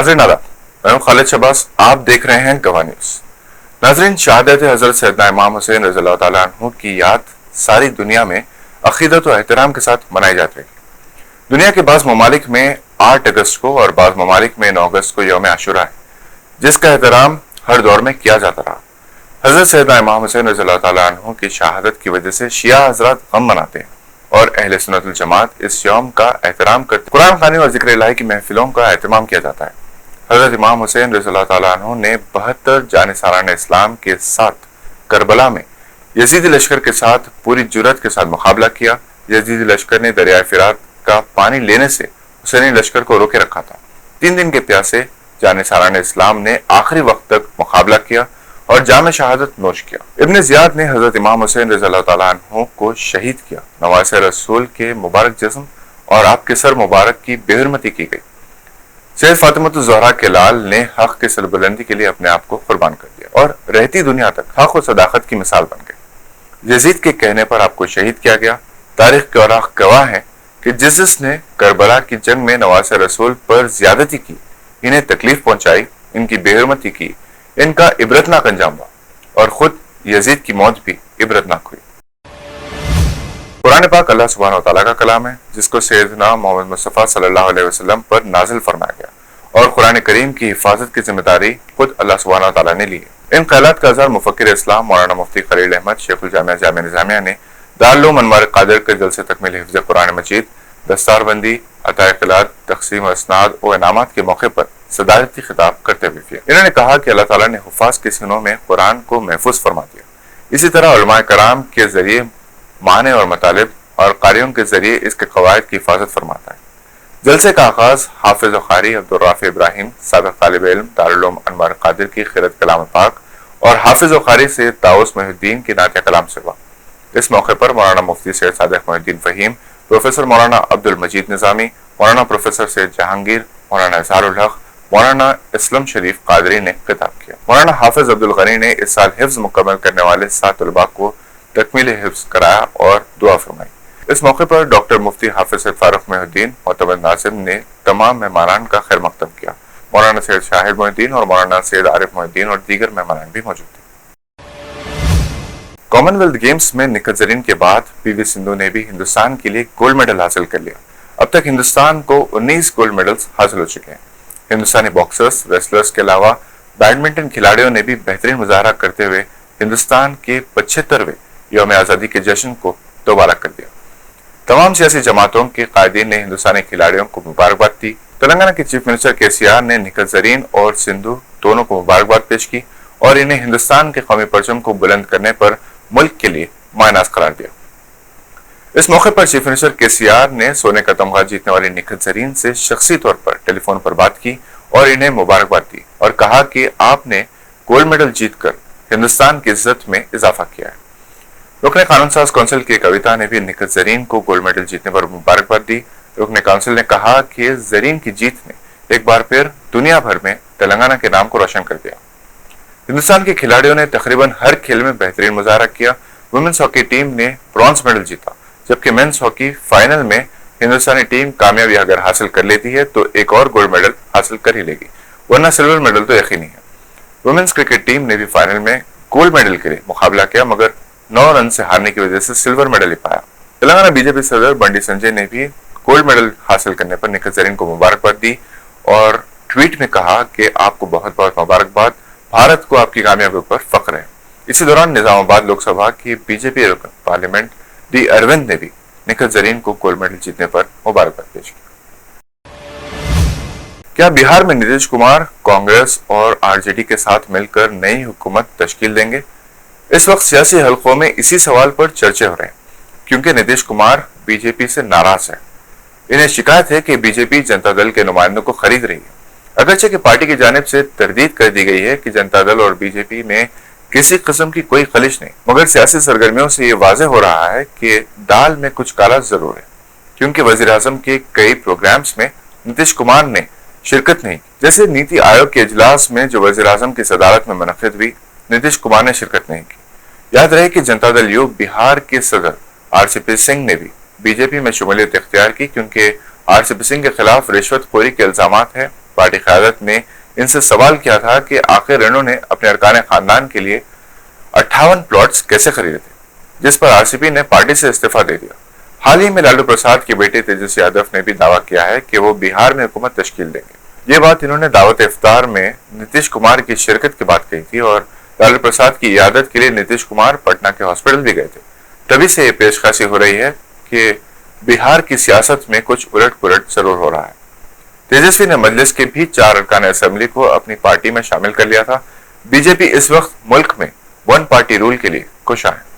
नाज़रीन आदाब, मैं हूं खालिद शहबाज। आप देख रहे हैं गवाह न्यूज़। नाज़रीन, शहादत हज़रत सैयदना इमाम हुसैन रज़ियल्लाहु तआला अन्हु की याद सारी दुनिया में अक़ीदत और एहतराम के साथ मनाई जाती है। दुनिया के बाज़ ममालिक में 8 अगस्त को और बाज़ ममालिक में 9 अगस्त को यौम आशूरा है, जिसका एहतराम हर दौर में किया जाता रहा। हज़रत सैयदना इमाम हुसैन रज़ियल्लाहु तआला अन्हु की शहादत की वजह से शिया हज़रात गम मनाते हैं और अहले सुन्नत वल जमात इस यौम का एहतराम करते। कुरान ख़वानी और ज़िक्र इलाही की महफिलों का एहतमाम किया जाता है। हज़रत इमाम हुसैन रज़ियल्लाहु तआला अन्हु ने 72 जानिसारान इस्लाम के साथ करबला में यजीदी लश्कर के साथ पूरी जुर्रत के साथ मुकाबला किया। यजीदी लश्कर ने दरियाए फिरात का पानी लेने से हुसैनी लश्कर को रोके रखा था। 3 दिन के प्यासे जानिसारान इस्लाम ने आखिरी वक्त तक मुकाबला किया और जाम शहादत नोश किया। इब्न ज़ियाद ने हज़रत इमाम हुसैन रज़ियल्लाहु तआला अन्हु को शहीद किया। नवासे रसूल के मुबारक जिस्म और आपके सर मुबारक की बेहरमती की गई। सैयद फातिमतुज़ ज़हरा के लाल ने हक के सरबुलंदी के लिए अपने आप को कुर्बान कर दिया और रहती दुनिया तक हक और सदाकत की मिसाल बन गए। यजीद के कहने पर आपको शहीद किया गया। तारीख के औराख गवाह है कि जिसने करबला की जंग में नवासे रसूल पर ज्यादती की, इन्हें तकलीफ पहुंचाई, इनकी बेहरमती की, इनका इबरतनाक अंजाम हुआ और खुद यजीद की मौत भी इबरतनाक हुई। कुरान पाक अल्लाह सुब्हानहु व तआला का कलाम है, जिसको सैयदना मोहम्मद मुस्तफ़ा सल्लल्लाहु अलैहि वसल्लम पर नाजिल फरमाया गया और कुरान करीम की हिफाजत की जिम्मेदारी खुद अल्लाह सुब्हानहु व तआला ने ली है। इन ख्यालात का इज़हार मुफक्किर इस्लाम मौलाना मुफ्ती खलील अहमद शेखुल जामिया जामिया निज़ामिया ने दारुल उलूम अनवार कादिर के जलसे तकमील हिफ्ज़ कुरान मजीद, दस्तारबंदी, अताए क़िरात, तक़सीम इसनाद और इनामात के मौके पर सदारती खिताब करते हुए किया। इन्होंने कहा कि अल्लाह ताला ने हुफ़ाज़ के सीनों में कुरान को महफूज फरमा दिया। इसी तरह उलमाए कराम के जरिए माने और मतालिब और कारियों के जरिए इसके कवायद की हिफाजत फरमाता है। जलसे का आगाज हाफिज कारी अब्दुर्राफ़ी इब्राहिम साबिक़ तालिब इल्म दारुल उलूम अनवार कादिर की क़िरात कलाम पाक और हाफिज कारी से ताउस मोहिउद्दीन के नातिया कलाम से हुआ। इस मौके पर मौलाना मुफ्ती सैयद सादिक़ मोहिउद्दीन फ़हीम, प्रोफेसर मौलाना अब्दुल मजीद निज़ामी, मौलाना प्रोफेसर सैयद जहांगीर, मौलाना इज़हारुल हक़, मौलाना इस्लम शरीफ कादरी ने खिताब किया। मौलाना हाफिज अब्दुल गनी ने इस साल हिफ्ज़ मुकम्मल करने वाले 7 तलबा को तकमील हिफ्ज़ कराया और दुआ फरमाई। इस मौके पर डॉक्टर मुफ्ती हाफिज सैयद फारूक मोहिउद्दीन, मोतमद नाज़िम ने तमाम मेहमानान का खैर मकदम किया। मौलाना सैयद शाहिद मोहिउद्दीन और मौलाना सैयद आरिफ मोहिउद्दीन और दीगर मेहमान भी मौजूद थे। कॉमनवेल्थ गेम्स में निखत ज़रीन के बाद पीवी सिंधु ने भी हिंदुस्तान के लिए गोल्ड मेडल हासिल कर लिया। अब तक हिंदुस्तान को 19 गोल्ड मेडल्स हासिल हो चुके हैं। हिंदुस्तानी बॉक्सर्स, रेसलर्स के अलावा बैडमिंटन खिलाड़ियों ने भी बेहतरीन मुजाहरा करते हुए हिंदुस्तान के 75वें यौम आज़ादी के जश्न को दोबारा कर दिया। तमाम सियासी जमातों के कायदीन ने हिंदुस्तानी खिलाड़ियों को मुबारकबाद दी। तेलंगाना के चीफ मिनिस्टर केसीआर ने निखत ज़रीन और सिंधु दोनों को मुबारकबाद पेश की और इन्हें हिंदुस्तान के कौमी परचम को बुलंद करने पर मुल्क के लिए मायनाज़ करार दिया। इस मौके पर चीफ मिनिस्टर केसीआर ने सोने का तमगा जीतने वाली निखत ज़रीन से शख्सी तौर पर टेलीफोन पर बात की और इन्हें मुबारकबाद दी और कहा कि आपने गोल्ड मेडल जीतकर हिंदुस्तान की इज्जत में इजाफा किया है। रुकने कानून साज कौंसिल की कविता ने भी निखत ज़रीन को गोल्ड मेडल जीतने पर मुबारकबाद दी। रुकने काउंसिल ने कहा कि ज़रीन की जीत ने एक बार फिर दुनिया भर में तेलंगाना के नाम को रोशन कर दिया। हिंदुस्तान के खिलाड़ियों ने तकरीबन हर खेल में बेहतरीन मुजाहरा किया। वुमेन्स हॉकी टीम ने ब्रॉन्ज मेडल जीता, जबकि मेंस हॉकी फाइनल में हिंदुस्तानी टीम कामयाबी अगर हासिल कर लेती है तो एक और गोल्ड मेडल हासिल कर ही लेगी, वरना सिल्वर मेडल तो यकीनी है। वुमेन्स क्रिकेट टीम ने भी फाइनल में गोल्ड मेडल के लिए मुकाबला किया, मगर 9 रन से हारने की वजह से सिल्वर मेडल ही पाया। तेलंगाना बीजेपी सदर बंडी संजय ने भी गोल्ड मेडल हासिल करने पर निखत ज़रीन को मुबारकबाद दी और ट्वीट में कहा कि आपको बहुत बहुत मुबारकबाद, भारत को आपकी कामयाबी पर फख्र है। इसी दौरान निजामाबाद लोकसभा के बीजेपी रुकन पार्लियामेंट डी अरविंद ने भी निखत ज़रीन को गोल्ड मेडल जीतने पर मुबारकबाद पेश की। क्या बिहार में नीतीश कुमार कांग्रेस और आरजेडी के साथ मिलकर नई हुकूमत तश्कील देंगे? इस वक्त सियासी हलकों में इसी सवाल पर चर्चे हो रहे हैं, क्योंकि नीतीश कुमार बीजेपी से नाराज है। इन्हें शिकायत है कि बीजेपी जनता दल के नुमाइंदों को खरीद रही है। अगरचे कि पार्टी की जानिब से तरदीद कर दी गई है कि जनता दल और बीजेपी में किसी किस्म की कोई खलिश नहीं, मगर सियासी सरगर्मियों से ये वाज़ेह हो रहा है कि दाल में कुछ काला जरूर है, क्योंकि वजीर आज़म के कई प्रोग्राम्स में नीतीश कुमार ने शिरकत नहीं की। जैसे नीति आयोग के इजलास में जो वजीर आज़म की सदारत में मुनक़िद हुई, नीतीश कुमार ने शिरकत नहीं की। याद रहे कि जनता दल यू बिहार के सदर आरसीपी सिंह ने भी बीजेपी में शमूलियत इख्तियार की, क्योंकि आरसीपी सिंह के खिलाफ रिश्वतखोरी के इल्जामात हैं پارٹی قیادت نے ان سے سوال کیا تھا کہ آخر انہوں نے اپنے ارکان خاندان کے لیے 58 پلاٹس کیسے خریدے تھے، جس پر آر سی پی نے پارٹی سے استعفیٰ دے دیا۔ حال ہی میں لالو پرساد کے بیٹے تیجسوی یادو نے بھی دعویٰ کیا ہے کہ وہ بہار میں حکومت تشکیل دیں گے۔ یہ بات انہوں نے دعوت افطار میں نتیش کمار کی شرکت کے بعد کہی تھی اور لالو پرساد کی عیادت کے لیے نتیش کمار پٹنہ کے ہاسپٹل بھی گئے تھے۔ تبھی سے یہ پیش خاصی ہو رہی ہے کہ بہار کی سیاست میں کچھ الٹ پلٹ ضرور ہو رہا ہے۔ تیجسوی نے مجلس کے بھی 4 ارکان اسمبلی کو اپنی پارٹی میں شامل کر لیا تھا۔ بی جے پی اس وقت ملک میں ون پارٹی رول کے لیے کوشاں ہے۔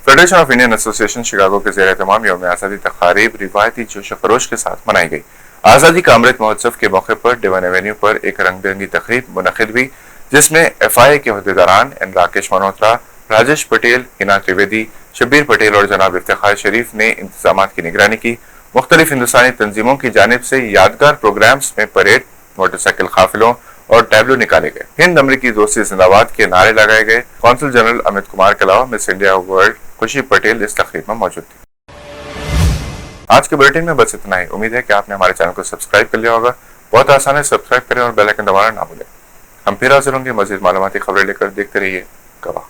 فیڈریشن آف انڈین ایسوسی ایشن شکاگو کے زیر اہتمام یوم آزادی تقاریب روایتی جوش و خروش کے ساتھ منائی گئی۔ آزادی کا امرت مہوتسو کے موقع پر ڈیون ایونیو پر ایک رنگ برنگی تقریب منعقد ہوئی، جس میں ایف آئی اے کے عہدیداران این راکیش ملہوترا، راجیش پٹیل، ہنا تریویدی، شبیر پٹیل اور جناب افتخار شریف نے انتظامات کی نگرانی کی۔ مختلف ہندوستانی تنظیموں کی جانب سے یادگار پروگرامز میں پریڈ، موٹر سائیکل قافلوں اور ٹیبلو نکالے گئے۔ ہند امریکی دوستی زندہ باد کے نعرے لگائے گئے۔ قونصل جنرل امت کمار کے علاوہ مس انڈیا ورلڈ خوشی پٹیل اس تقریب میں موجود تھی۔ آج کے بلیٹن میں بس اتنا ہی۔ امید ہے کہ آپ نے ہمارے چینل کو سبسکرائب کر لیا ہوگا۔ بہت آسان ہے، سبسکرائب کریں اور بیل آئکن دبانا نہ بھولیں۔ ہم پھر حاضر ہوں گے مزید معلوماتی خبریں لے کر۔ دیکھتے رہیے گواہ۔